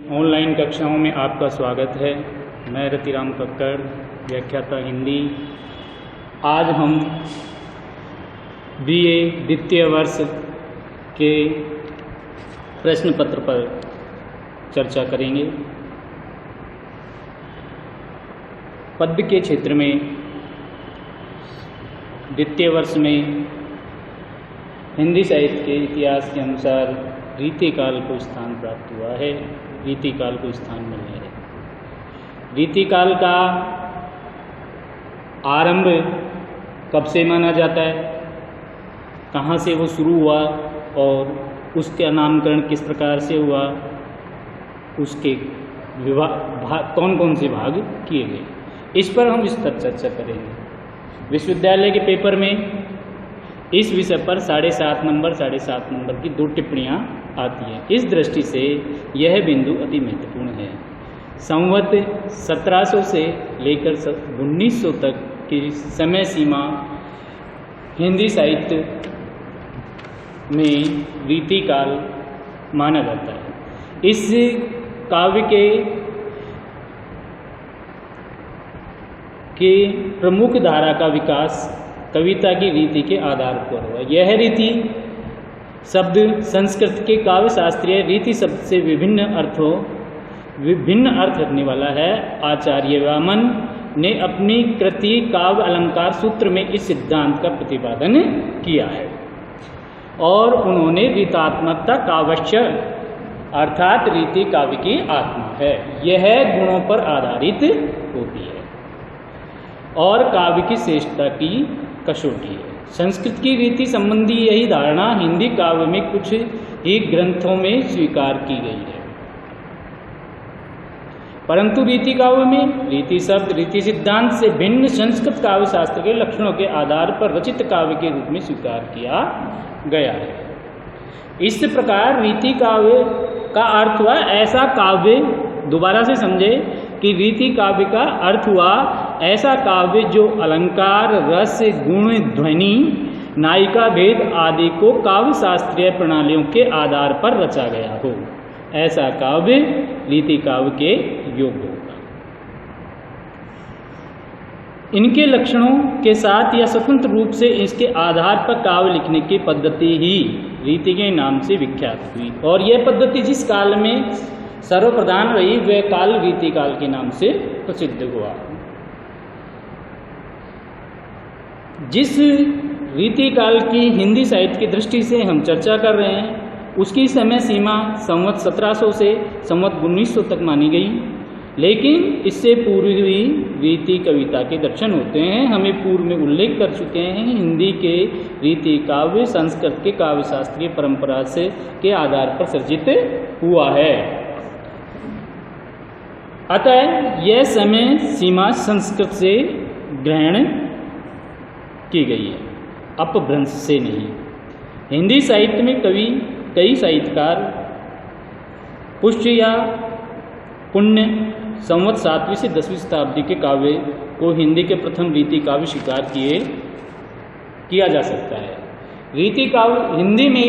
Online कक्षाओं में आपका स्वागत है। मैं रतिराम कक्कड़, व्याख्याता हिंदी। आज हम बीए द्वितीय वर्ष के प्रश्न पत्र पर चर्चा करेंगे। पद्य के क्षेत्र में द्वितीय वर्ष में हिंदी साहित्य के इतिहास के अनुसार रीतिकाल को स्थान प्राप्त हुआ है, रीतिकाल को स्थान मिला है। रीतिकाल का आरंभ कब से माना जाता है, कहाँ से वो शुरू हुआ और उसका नामकरण किस प्रकार से हुआ, उसके कौन कौन से भाग किए गए, इस पर हम विस्तार चर्चा करेंगे। विश्वविद्यालय के पेपर में इस विषय पर 7.5 नंबर की 2 टिप्पणियाँ आती हैं। इस दृष्टि से यह बिंदु अति महत्वपूर्ण है। संवत 1700 से लेकर 1900 तक की समय सीमा हिंदी साहित्य में रीतिकाल माना जाता है। इस काव्य के प्रमुख धारा का विकास कविता की रीति के आधार पर हुआ। यह रीति शब्द संस्कृत के काव्य शास्त्रीय रीति शब्द से विभिन्न अर्थ रखने वाला है। आचार्य वामन ने अपनी कृति काव्य अलंकार सूत्र में इस सिद्धांत का प्रतिपादन किया है और उन्होंने रीतात्मकता काव्य अर्थात रीति काव्य की आत्मा है, यह गुणों पर आधारित होती है और काव्य की श्रेष्ठता की कसौटी है। संस्कृत की रीति संबंधी यही धारणा हिंदी काव्य में कुछ ही ग्रंथों में स्वीकार की गई है, परंतु रीति काव्य में रीति शब्द रीति सिद्धांत से भिन्न संस्कृत काव्य शास्त्र के लक्षणों के आधार पर रचित काव्य के रूप में स्वीकार किया गया है। इस प्रकार रीति काव्य का अर्थ हुआ ऐसा काव्य, दोबारा से समझे कि रीति काव्य का अर्थ हुआ ऐसा काव्य जो अलंकार, रस, गुण, ध्वनि, नायिका भेद आदि को काव्य शास्त्रीय प्रणालियों के आधार पर रचा गया हो। ऐसा काव्य रीति काव्य के योग्य होगा। इनके लक्षणों के साथ या स्वतंत्र रूप से इसके आधार पर काव्य लिखने की पद्धति ही रीति के नाम से विख्यात हुई और यह पद्धति जिस काल में सर्वप्रधान रही वह काल रीति काल के नाम से प्रसिद्ध हुआ। जिस रीति काल की हिंदी साहित्य की दृष्टि से हम चर्चा कर रहे हैं उसकी समय सीमा संवत 1700 से संवत 1900 तक मानी गई, लेकिन इससे पूर्व भी रीति कविता के दर्शन होते हैं। हमें पूर्व में उल्लेख कर चुके हैं हिंदी के रीति काव्य संस्कृत के काव्य शास्त्रीय परंपरा से के आधार पर सर्जित हुआ है। अतः यह समय सीमा संस्कृत से ग्रहण की गई है, अपभ्रंश से नहीं। हिंदी साहित्य में कई साहित्यकार पुष्य या पुण्य संवत 7वीं से 10वीं शताब्दी के काव्य को हिंदी के प्रथम रीति काव्य स्वीकार किया जा सकता है। रीति काव्य हिंदी में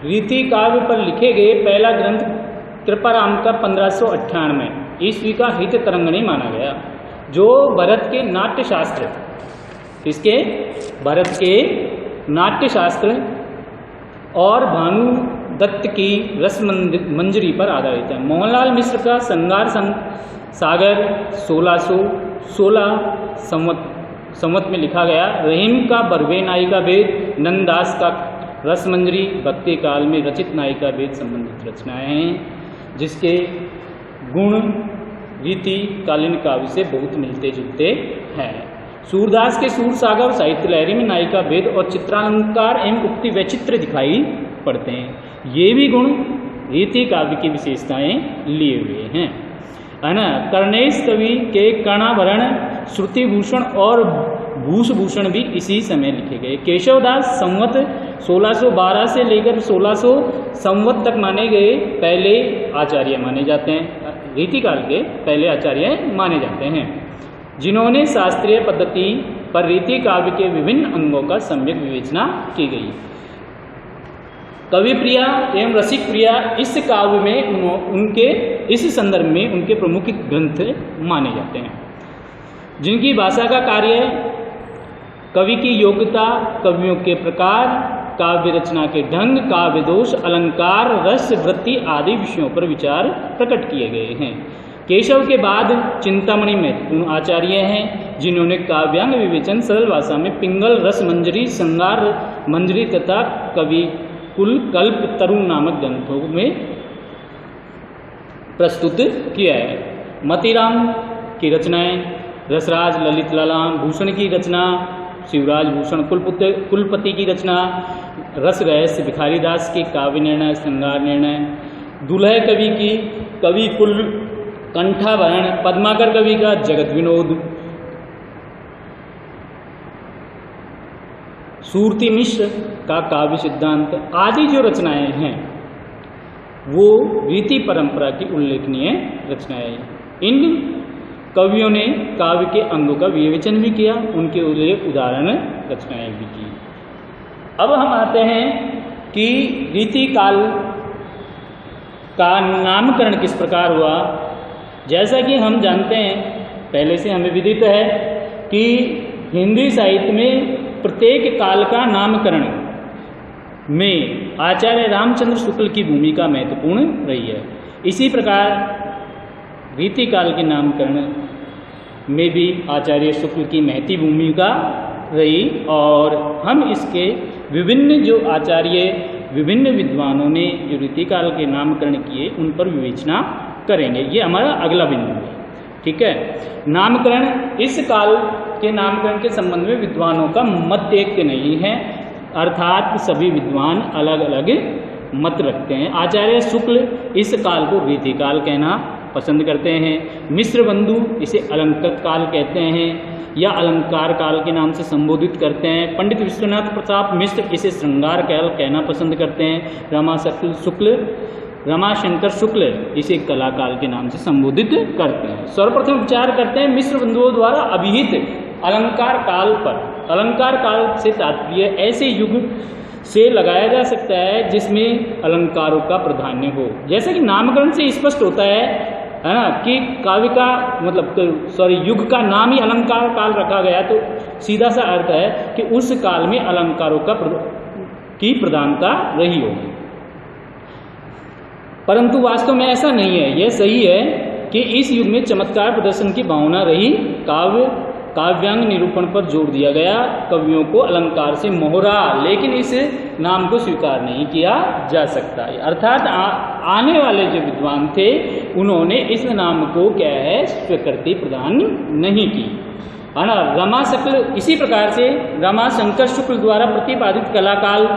रीति काव्य पर लिखे गए पहला ग्रंथ कृपाराम का 1598 ईस्वी का हित तरंगिणी माना गया, जो भरत के नाट्यशास्त्र, किसके? भरत के नाट्यशास्त्र और भानु दत्त की रस मंजरी पर आधारित है। मोहनलाल मिश्र का श्रृंगार सागर 1616 संवत में लिखा गया। रहीम का बरवे नायिका भेद, नंददास का रस मंजरी भक्ति काल में रचित नायिका भेद संबंधित रचनाएं हैं जिसके गुण रीति कालीन काव्य से बहुत मिलते जुलते हैं। सूरदास के सूर सागर साहित्य लहरी में नायिका भेद और चित्रालंकार एवं उक्ति वैचित्र दिखाई पड़ते हैं। ये भी गुण रीति काव्य की विशेषताएं लिए हुए हैं, है ना। कर्णेश कवि के कर्णाभरण, श्रुतिभूषण और भूषभूषण भी इसी समय लिखे गए। केशवदास संवत 1612 से लेकर 1600 संवत तक माने गए पहले आचार्य माने जाते हैं, रीतिकाल के पहले आचार्य माने जाते हैं, जिन्होंने शास्त्रीय पद्धति पर रीति काव्य के विभिन्न अंगों का सम्यक विवेचना की गई। कवि प्रिया एवं रसिक प्रिया इस काव्य में उनके इस संदर्भ में उनके प्रमुख ग्रंथ माने जाते हैं, जिनकी भाषा का कार्य कवि की योग्यता, कवियों के प्रकार, काव्य रचना के ढंग, काव्य दोष, अलंकार, रस, वृत्ति आदि विषयों पर विचार प्रकट किए गए हैं। केशव के बाद चिंतामणि महत्वपूर्ण आचार्य हैं, जिन्होंने काव्यांग विवेचन सरल भाषा में पिंगल, रस मंजरी, श्रृंगार मंजरी तथा कवि कुल कल्प तरुण नामक ग्रंथों में प्रस्तुत किया है। मतीराम की रचनाएं, रसराज, ललित लालाम भूषण की रचना, शिवराज भूषण कुलपति की रचना, रस रहस्य भिखारी दास के काव्य निर्णय, श्रृंगार निर्णय, दुल्हे कवि की कवि कुल कंठाभरण, पद्माकर कवि का जगत विनोद, सूरती मिश्र का काव्य सिद्धांत आदि जो रचनाएं हैं वो रीति परंपरा की उल्लेखनीय रचनाएं। इन कवियों ने काव्य के अंगों का विवेचन भी किया, उनके उल्लेख उदाहरण रचनाएं भी की। अब हम आते हैं कि रीति काल का नामकरण किस प्रकार हुआ। जैसा कि हम जानते हैं, पहले से हमें विदित है कि हिंदी साहित्य में प्रत्येक काल का नामकरण में आचार्य रामचंद्र शुक्ल की भूमिका महत्वपूर्ण रही है। इसी प्रकार रीति काल के नामकरण में भी आचार्य शुक्ल की महती भूमिका रही, और हम इसके विभिन्न जो आचार्य, विभिन्न विद्वानों ने जो रीति काल के नामकरण किए उन पर विवेचना करेंगे। ये हमारा अगला बिंदु है, ठीक है। नामकरण, इस काल के नामकरण के संबंध में विद्वानों का मत एक नहीं है, अर्थात सभी विद्वान अलग अलग मत रखते हैं। आचार्य शुक्ल इस काल को रीति काल कहना पसंद करते हैं, मिश्र बंधु इसे अलंकृत काल कहते हैं या अलंकार काल के नाम से संबोधित करते हैं। पंडित विश्वनाथ प्रताप मिश्र इसे श्रृंगार काल कहना पसंद करते हैं। रमाशंकर शुक्ल इसे कला काल के नाम से संबोधित करते हैं। सर्वप्रथम विचार करते हैं मिश्र बंधुओं द्वारा अभिहित अलंकार काल पर। अलंकार काल से तात्पर्य ऐसे युग से लगाया जा सकता है जिसमें अलंकारों का प्राधान्य हो। जैसे कि नामकरण से स्पष्ट होता है ना, कि काव्य का मतलब युग का नाम ही अलंकार काल रखा गया, तो सीधा सा अर्थ है कि उस काल में अलंकारों की प्रधानता रही होगी। परंतु वास्तव में ऐसा नहीं है। यह सही है कि इस युग में चमत्कार प्रदर्शन की भावना रही, काव्यांग निरूपण पर जोर दिया गया, कवियों को अलंकार से मोहरा, लेकिन इस नाम को स्वीकार नहीं किया जा सकता। अर्थात आने वाले जो विद्वान थे उन्होंने इस नाम को क्या है स्वीकृति प्रदान नहीं की, है ना। रमाशंकर, इसी प्रकार से रमाशंकर शुक्ल द्वारा प्रतिपादित कलाकाल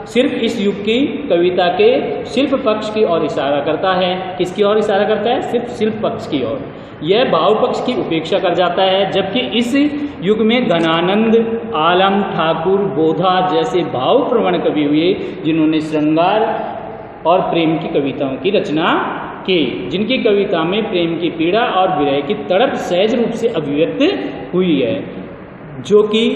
सिर्फ इस युग की कविता के शिल्प पक्ष की ओर इशारा करता है। किसकी ओर इशारा करता है? सिर्फ शिल्प पक्ष की ओर। यह भाव पक्ष की उपेक्षा कर जाता है, जबकि इस युग में घनानंद, आलम, ठाकुर, बोधा जैसे भाव प्रवण कवि हुए, जिन्होंने श्रृंगार और प्रेम की कविताओं की रचना की, जिनकी कविता में प्रेम की पीड़ा और विरह की तड़प सहज रूप से अभिव्यक्त हुई है, जो कि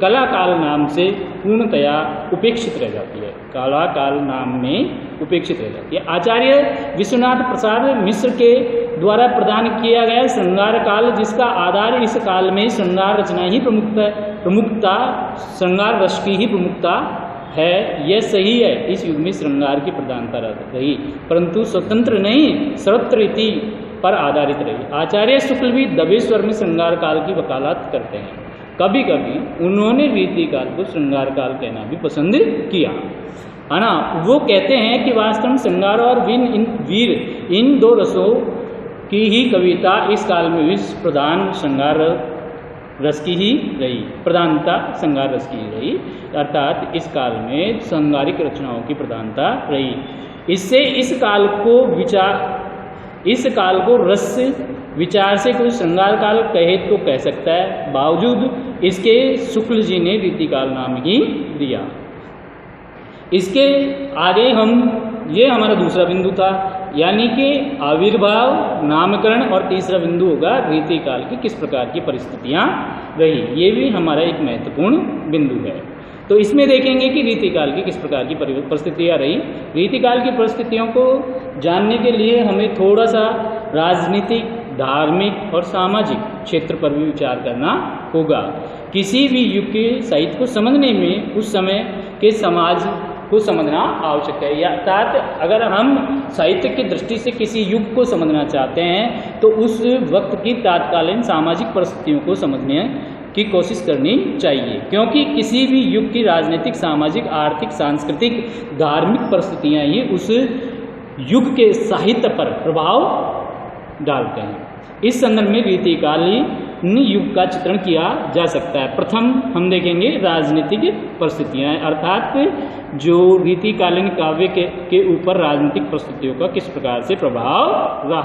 कला काल नाम से पूर्णतया उपेक्षित रह जाती है। कला काल नाम में उपेक्षित रह जाती है। आचार्य विश्वनाथ प्रसाद मिश्र के द्वारा प्रदान किया गया श्रृंगार काल, जिसका आधार इस काल में श्रृंगार रचना ही प्रमुखता श्रृंगार रस की ही प्रमुखता है, यह सही है। इस युग में श्रृंगार की प्रधानता रही, परंतु स्वतंत्र नहीं, सर्वत्र रीति पर आधारित रही। आचार्य शुक्ल भी दबे स्वर में श्रृंगार काल की वकालत करते हैं। कभी कभी उन्होंने रीति काल को श्रृंगार काल कहना भी पसंद किया, है ना। वो कहते हैं कि वास्तव में श्रृंगार और वीर इन दो रसों की ही कविता इस काल में भी प्रधान श्रृंगार रस की ही रही, प्रधानता श्रृंगार रस की ही रही, अर्थात इस काल में श्रृंगारिक रचनाओं की प्रधानता रही। इससे इस काल को रस विचार से कोई श्रृंगार काल कहे तो कह सकता है, बावजूद इसके शुक्ल जी ने रीति काल नाम ही दिया। इसके आगे ये हमारा दूसरा बिंदु था, यानी कि आविर्भाव, नामकरण, और तीसरा बिंदु होगा रीति काल की किस प्रकार की परिस्थितियां रही। ये भी हमारा एक महत्वपूर्ण बिंदु है। तो इसमें देखेंगे कि रीतिकाल की किस प्रकार की परिस्थितियाँ रही। रीतिकाल की परिस्थितियों को जानने के लिए हमें थोड़ा सा राजनीतिक, धार्मिक और सामाजिक क्षेत्र पर भी विचार करना होगा। किसी भी युग के साहित्य को समझने में उस समय के समाज को समझना आवश्यक है। या अर्थात अगर हम साहित्य की दृष्टि से किसी युग को समझना चाहते हैं तो उस वक्त की तात्कालीन सामाजिक परिस्थितियों को समझने की कोशिश करनी चाहिए, क्योंकि किसी भी युग की राजनीतिक, सामाजिक, आर्थिक, सांस्कृतिक, धार्मिक परिस्थितियाँ ही उस युग के साहित्य पर प्रभाव डालते हैं। इस संदर्भ में रीतिकालीन युग का चित्रण किया जा सकता है। प्रथम हम देखेंगे राजनीतिक परिस्थितियाँ, अर्थात जो रीतिकालीन काव्य के ऊपर राजनीतिक परिस्थितियों का किस प्रकार से प्रभाव रहा।